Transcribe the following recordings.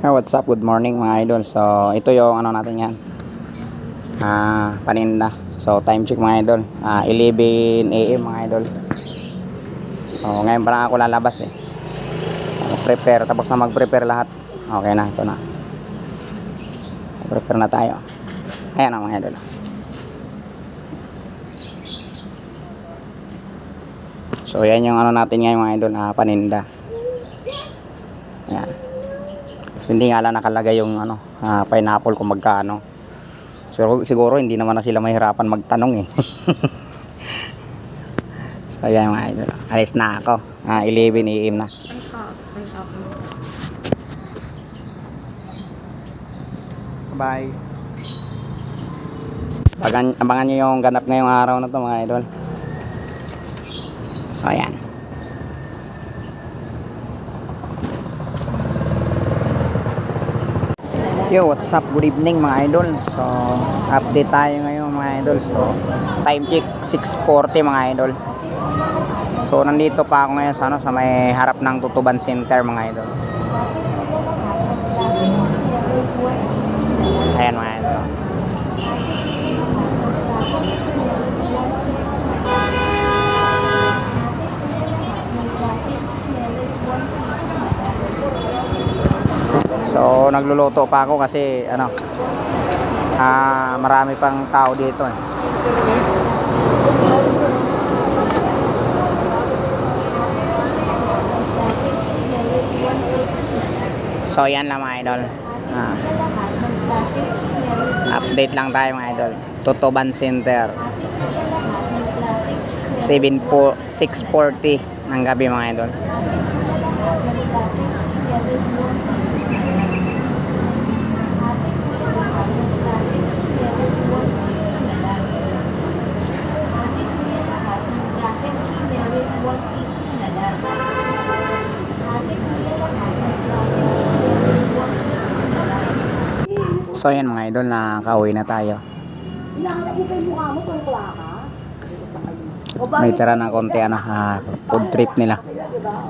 What's up? Good morning mga idol. So ito yung ano natin yan, paninda. So time check mga idol, 11 AM mga idol. So ngayon pa lang ako lalabas prepare, tapos na mag-prepare lahat. Okay na, ito na, prepare na tayo. Ayan na mga idol. So yan yung ano natin ngayon mga idol, paninda. Ayan. Hindi nga lang nakalagay yung ano, pineapple kung magkano. Siguro hindi naman na sila mahirapan magtanong So yan mga idol, alis na ako. 11 AM na. Bye. Abangan nyo yung ganap ngayong araw na to mga idol. So ayan. Yo, what's up? Good evening mga idol. So update tayo ngayon mga idol. So time check 6:40 mga idol. So nandito pa ako ngayon sa sa may harap ng Tutuban Center mga idol. Ayan mga idol. So nagluluto pa ako kasi ano, marami pang tao dito So yan lang mga idol, update lang tayo mga idol. Tutuban Center 6:40 ng gabi mga idol. So yan mga idol, nakauwi na tayo. Hinahanap mo pa yung mukha mo, tungkla ka? May tira ng konti food trip nila. Diba?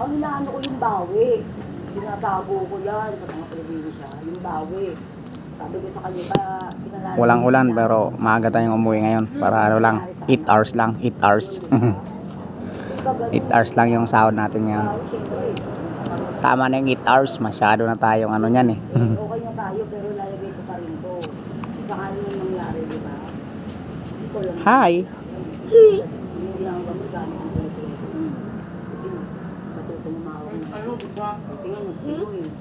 Ang hinahanap ko yung bawi. Tinatago ko yan sa mga probinsya. Yung bawi. Sabi ko sa kanya pa, pinalala. Walang ulan pero maaga tayong umuwi ngayon. Para ano lang, 8 hours lang. 8 hours. 8 hours lang yung sahod natin ngayon. Tama na yung 8 hours. Masyado na tayong ano nyan Okay na tayo pero lalagay ko pa rin ko. Sakali yung nangyari, di ba? Hi! Hindi lang ba magkano ang puso? Batutong mahaw na. Tingnan mo, tingnan.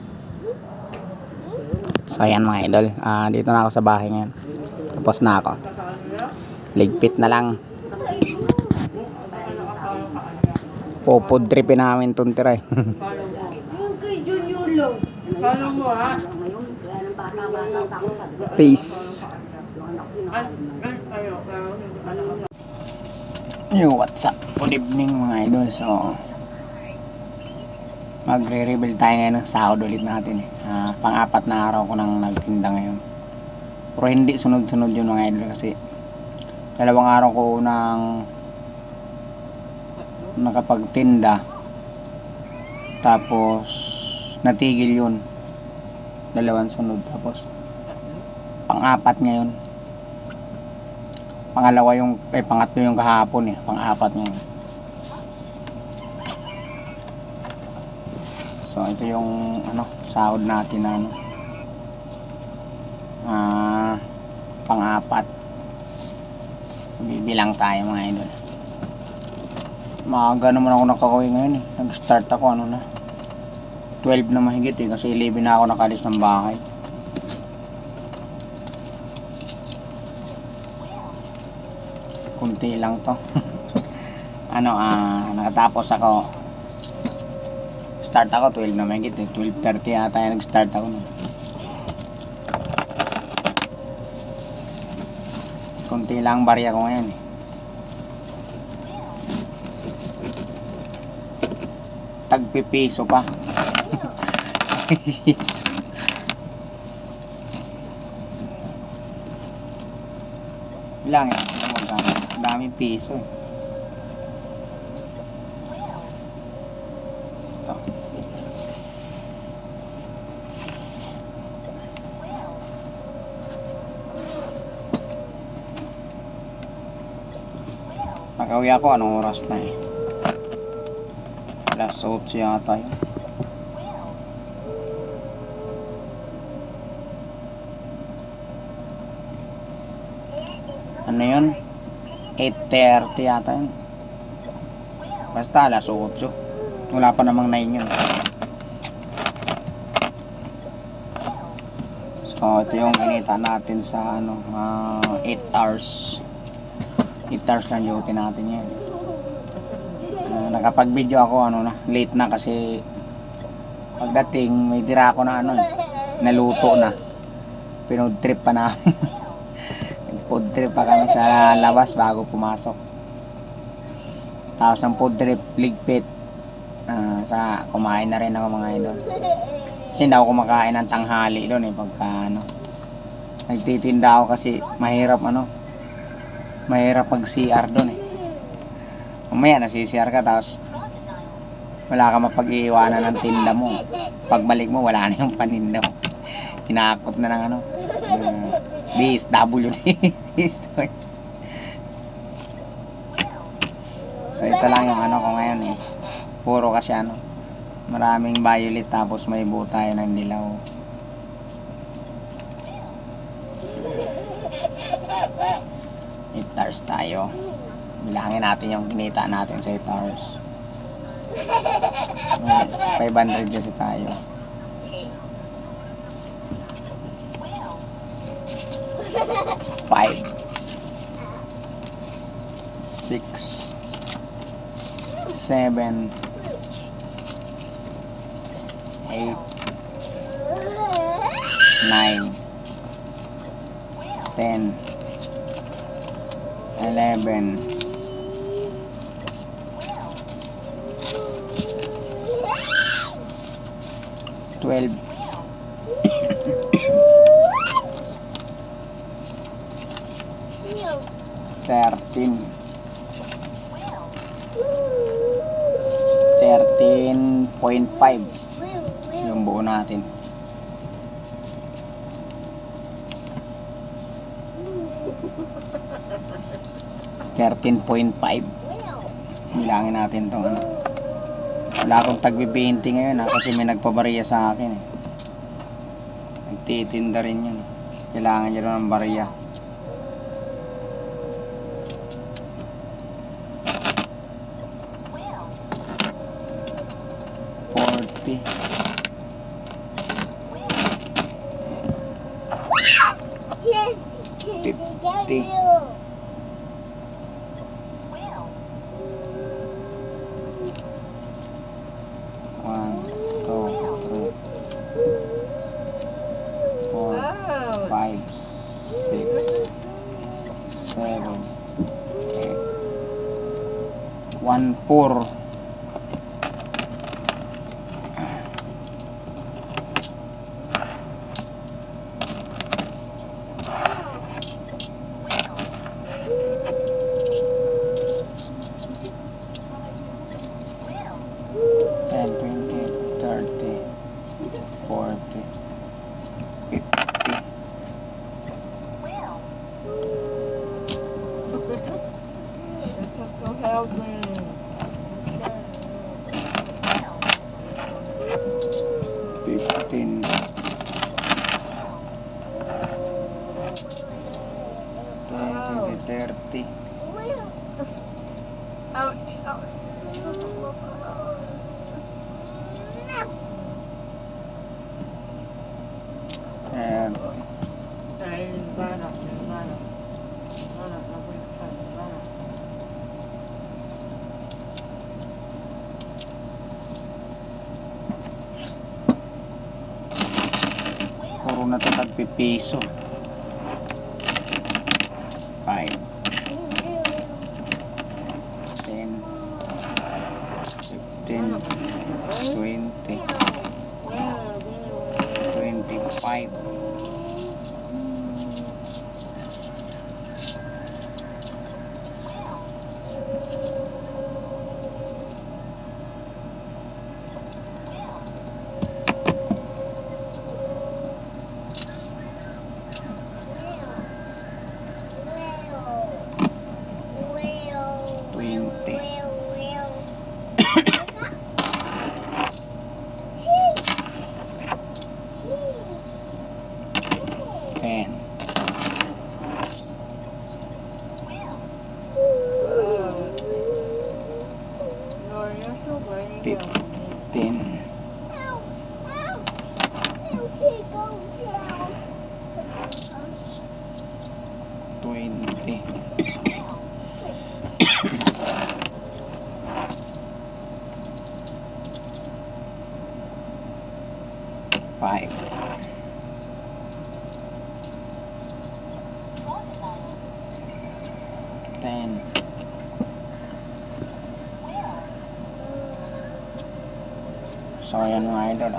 So ayan mga idol, dito na ako sa bahay ngayon. Tapos na ako. Ligpit na lang. Food tripin namin itong tira Yung kay Junior Long. Paano mo ha? Ngayon, kaya ng bata-bata sa ako sa Peace. Yo, what's up? Good evening mga idol. So magre-reveal tayo ngayon ng sahod ulit natin pang-apat na araw ko nang nagtinda ngayon. Pero hindi sunod-sunod yun mga idol kasi dalawang araw ko nang nakapagtinda tapos natigil yun, dalawang sunod, tapos pang-apat ngayon, pangalawa yung pangatlo yung kahapon pang-apat ngayon. So ito yung ano, sahod natin na pang-apat. Bibilang tayo mga idol. Maaga naman ako nakakauwi ngayon nag-start ako 12 na mahigit kasi 11 na ako nakalis ng bahay. Kunti lang to. Nakatapos ako, start ako 12 na mahigit 12:30 yata nag-start ako Kunti lang barya ko ngayon tagpipiso pa. Lang daming piso ito. Nakauwi ako, anong oras na eh? Alas 8 yata yun. Ano yun? 8:30 yata yun. Basta alas 8. Wala pa namang 9 yun. So ito yung kinita natin sa ano, 8 hours. 8 hours lang duty natin yan. Nakapag-video ako ano na, late na kasi pagdating may tira ako na ano, naluto na. Pinood trip pa na. Food trip pa kami sa labas bago pumasok. Tapos ang food trip ligpit. Sa kumain na rin ako mga idol. Kasi hindi ako kumakain ng tanghali doon eh pagka ano. Nagtitinda ako kasi mahirap pag CR doon eh. Mamaya nasi-CR ka tapos wala ka mapag-iiwanan ng tinda mo. Pagbalik mo wala na yung paninda mo. Kinakot na ng ano. DSWD. So ito lang yung ano ko ngayon eh. Puro kasi ano, maraming violet tapos may buo tayo ng dilaw. $8 tayo. Bilangin natin yung kinita natin sa $8. 500 kasi tayo. 5 6 7 8 9 10 11 12 13 13.5 yung buo natin. $13.5. Bilangin natin tong ano. Wala akong tagbi-20 ngayon kasi may nagpabariya sa akin eh. Nagtitinda rin yun. Kailangan nyo ng bariya. Yes, 50. One, two, three, 4, 5, 6, 7, 8, 1, 4. Help me. 15, 20, 30. And puro na ito tagpipiso. 5, 10, 15, 20, 25. $20. Five. Ten. So ayan mga idol,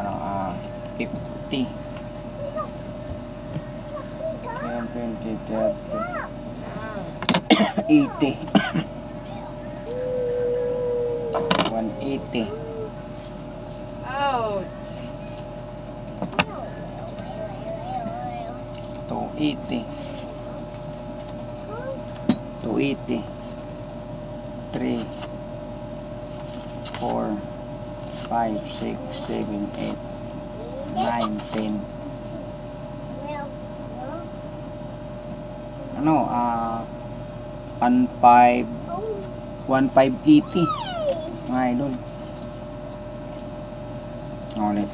50. 10, 20, 30. 80. 180. Ouch! 280. 280. 3, 4, 5, 6, 7, 8, 9, 10. Ano, 1580 mga idol. Ulit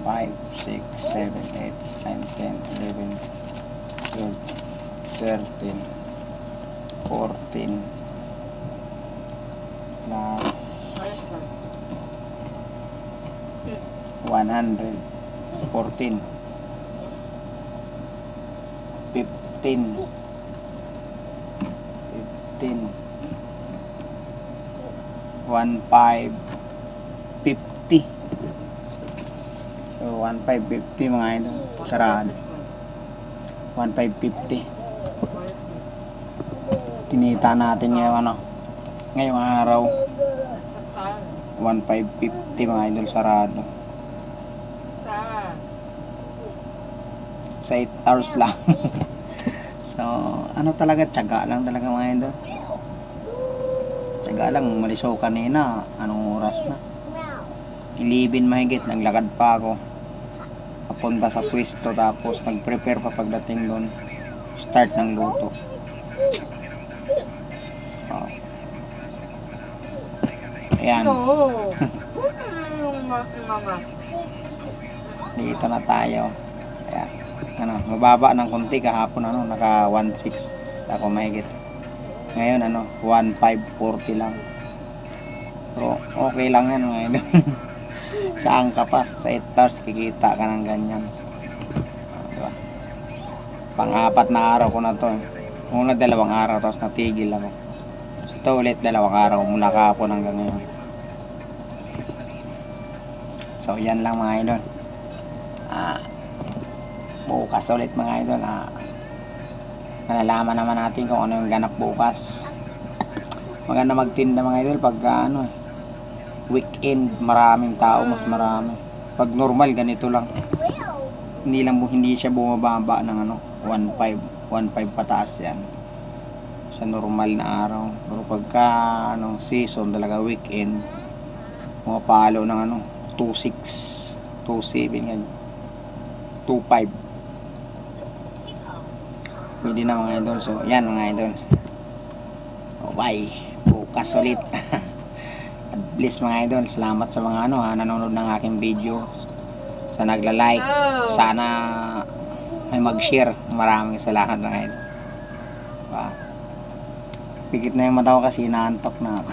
5, 6, 7, 8, 9, 10, 11, 12, 13, 14 plus 100, 14, 15, 15, 1550. So 1550 mga idol, sarado. 1550. Tinita natin ngayong araw 1550 mga idol, sarado. Sa 8 hours lang. So ano talaga, tiyaga lang talaga mga idol. Tiyaga lang. Umalis ako kanina, anong oras na? 11 mahigit, naglakad pa ako papunta sa pwesto, tapos nag-prepare pa pagdating doon, start ng luto. So ayan. Dito na tayo. Kaya mababa ng konti kahapon, naka 1.6 ako mahigit. Ngayon 1.540 lang. Pero okay lang yan ngayon. Saan ka pa? Sa 8 hours kikita ka ng ganyan. Diba? Pang-apat na araw ko na to. Una 2 araw, tapos natigil ako. So, ito ulit 2 araw mula kahapon hanggang ngayon. So yan lang mga idol. Bukas ulit mga idol. Malalaman naman natin kung ano yung ganap bukas. Maganda magtinda mga idol pag weekend, maraming tao, mas marami. Pag normal ganito lang, hindi siya bumababa ng 1.5 pataas yan sa normal na araw. Pero pagka season talaga, weekend, pumapalo ng 2.6, 2.7 ganyan, 2.5. Pwede na mga idol. So yan mga idol, bye, bukas ulit. God bless mga idol. Salamat sa mga nanonood ng aking video, sa nagla-like, sana may mag-share. Maraming salamat mga idol. Pigit na yung mata ko kasi inaantok na ako.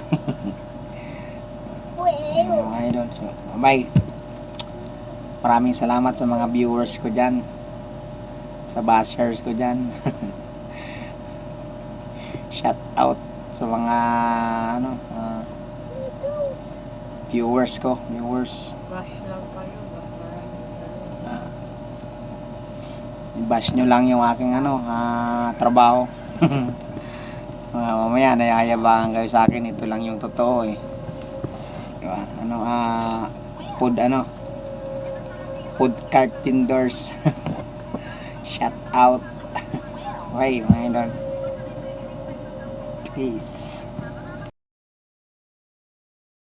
Mga idol, so bye. Maraming salamat sa mga viewers ko dyan, sa bashers ko dyan. Shout out sa mga viewers ko, bash lang kayo, bash nyo lang yung aking trabaho. Mamaya nayayabangan kayo sa akin, ito lang yung totoo diba? Food cart vendors. Shout out. Okay mga idol, peace.